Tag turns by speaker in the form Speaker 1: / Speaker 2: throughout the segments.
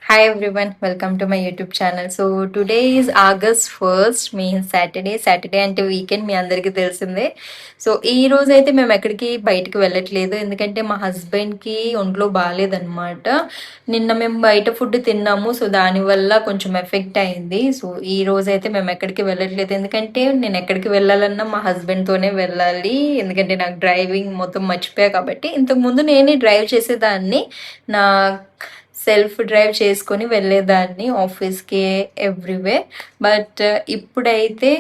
Speaker 1: Hi everyone, welcome to my YouTube channel. So today is August 1st, means Saturday అంటే weekend మీ అందరికీ తెలిసిందే. So ఈ రోజు అయితే మేము ఎక్కడికి బయటికి వెళ్ళట్లేదు, ఎందుకంటే మా హస్బెండ్కి ఒంట్లో బాగాలేదన్నమాట. నిన్న మేము బయట ఫుడ్ తిన్నాము, సో దానివల్ల కొంచెం ఎఫెక్ట్ అయింది. సో ఈ రోజు అయితే మేము ఎక్కడికి వెళ్ళట్లేదు, ఎందుకంటే నేను ఎక్కడికి వెళ్ళాలన్నా మా హస్బెండ్తోనే వెళ్ళాలి, ఎందుకంటే నాకు డ్రైవింగ్ మొత్తం మర్చిపోయా. కాబట్టి ఇంతకుముందు నేనే డ్రైవ్ చేసేదాన్ని, నా సెల్ఫ్ డ్రైవ్ చేసుకొని వెళ్ళేదాన్ని ఆఫీస్కి ఎవ్రీవేర్. బట్ ఇప్పుడైతే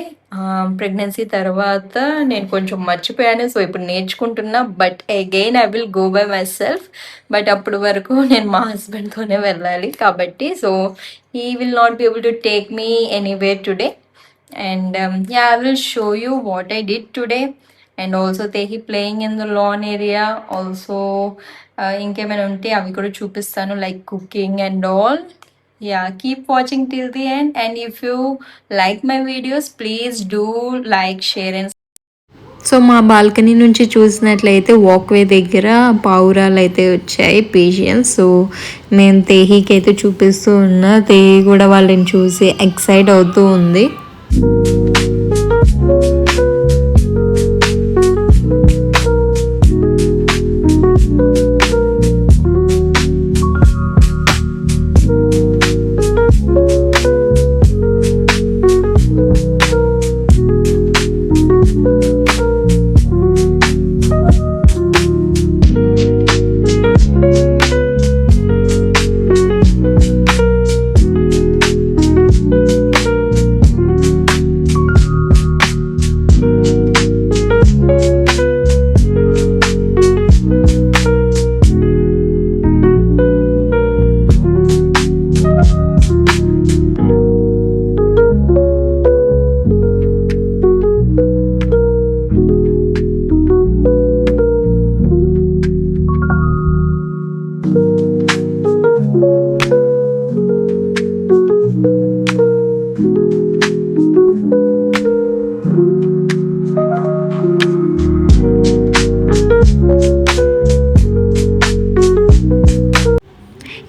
Speaker 1: ప్రెగ్నెన్సీ తర్వాత నేను కొంచెం మర్చిపోయాను, సో ఇప్పుడు నేర్చుకుంటున్నా. But again I will go by myself. But అప్పటి వరకు నేను మా హస్బెండ్తోనే వెళ్ళాలి కాబట్టి, so he will not be able to take me anywhere today. And yeah, I will show you what I did today, and also Tehi playing in the lawn area. Also ఇంకేమైనా ఉంటే అవి కూడా చూపిస్తాను, like cooking and all. Yeah, keep watching till the end, and if you like my videos please do like, share and. So మా balcony నుంచి చూసినట్లయితే walkway దగ్గర పావురాలు అయితే వచ్చాయి, పేషియన్స్. సో మేము తేహికి అయితే చూపిస్తూ ఉన్నా, తేహి కూడా వాళ్ళని చూసి ఎక్సైట్ అవుతూ ఉంది.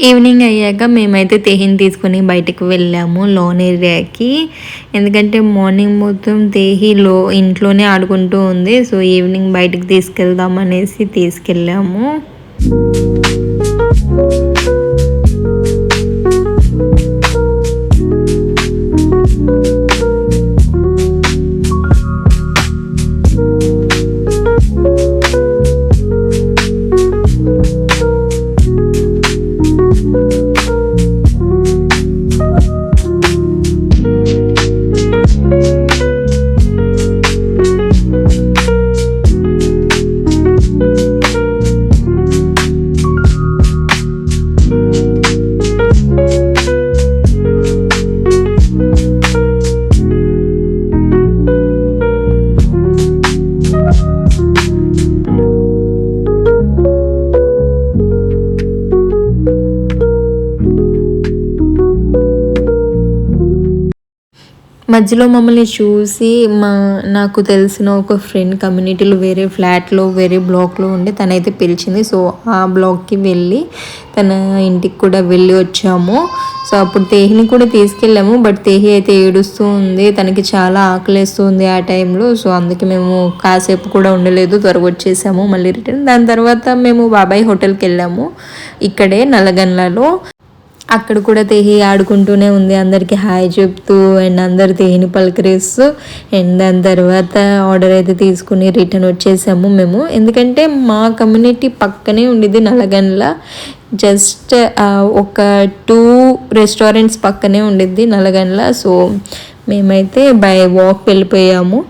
Speaker 1: ఈవినింగ్ అయ్యాక మేమైతే తేహిని తీసుకొని బయటకు వెళ్ళాము లోన్ ఏరియాకి, ఎందుకంటే మార్నింగ్ మొత్తం తేహి ఇంట్లోనే ఆడుకుంటూ ఉంది. సో ఈవినింగ్ బయటకు తీసుకెళ్దాం అనేసి తీసుకెళ్ళాము. మధ్యలో మమ్మల్ని చూసి నాకు తెలిసిన ఒక ఫ్రెండ్ కమ్యూనిటీలో వేరే ఫ్లాట్లో వేరే బ్లాక్లో ఉండి తనైతే పిలిచింది. సో ఆ బ్లాక్కి వెళ్ళి తన ఇంటికి కూడా వెళ్ళి వచ్చాము. సో అప్పుడు తేహిని కూడా తీసుకెళ్ళాము, బట్ తేహి అయితే ఏడుస్తూ ఉంది, తనకి చాలా ఆకలేస్తుంది ఆ టైంలో. సో అందుకే మేము కాసేపు కూడా ఉండలేదు, త్వరగా వచ్చేసాము మళ్ళీ రిటర్న్. దాని తర్వాత మేము బాబాయ్ హోటల్కి వెళ్ళాము, ఇక్కడే నల్లగన్లలో. అక్కడ కూడా తేహి ఆడుకుంటూనే ఉంది, అందరికీ హాయ్ చెప్తూ అండ్ అందరు తేహిని పలకరిస్తూ. అండ్ దాని తర్వాత ఆర్డర్ అయితే తీసుకుని రిటర్న్ వచ్చేసాము మేము, ఎందుకంటే మా కమ్యూనిటీ పక్కనే ఉండిద్ది నల్లగన్ల. జస్ట్ ఒక 2 రెస్టారెంట్స్ పక్కనే ఉండిద్ది నల్లగన్ల. సో మేమైతే బై వాక్ వెళ్ళిపోయాము.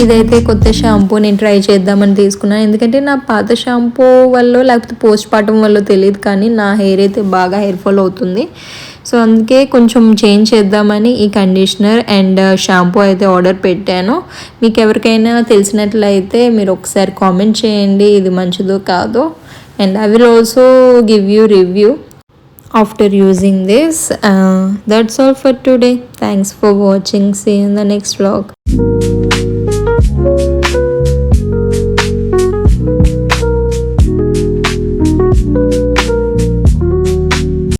Speaker 1: ఇదైతే కొత్త షాంపూ నేను ట్రై చేద్దామని తీసుకున్నాను. ఎందుకంటే నా పాత షాంపూ వల్ల లేకపోతే పోస్ట్ పార్టం వల్ల తెలియదు, కానీ నా హెయిర్ అయితే బాగా హెయిర్ ఫాల్ అవుతుంది. సో అందుకే కొంచెం చేంజ్ చేద్దామని ఈ కండిషనర్ అండ్ షాంపూ అయితే ఆర్డర్ పెట్టాను. మీకు ఎవరికైనా తెలిసినట్లయితే మీరు ఒకసారి కామెంట్ చేయండి ఇది మంచిదో కాదో. And I will also give you review after using this. That's all for today. Thanks for watching. See you in the next vlog.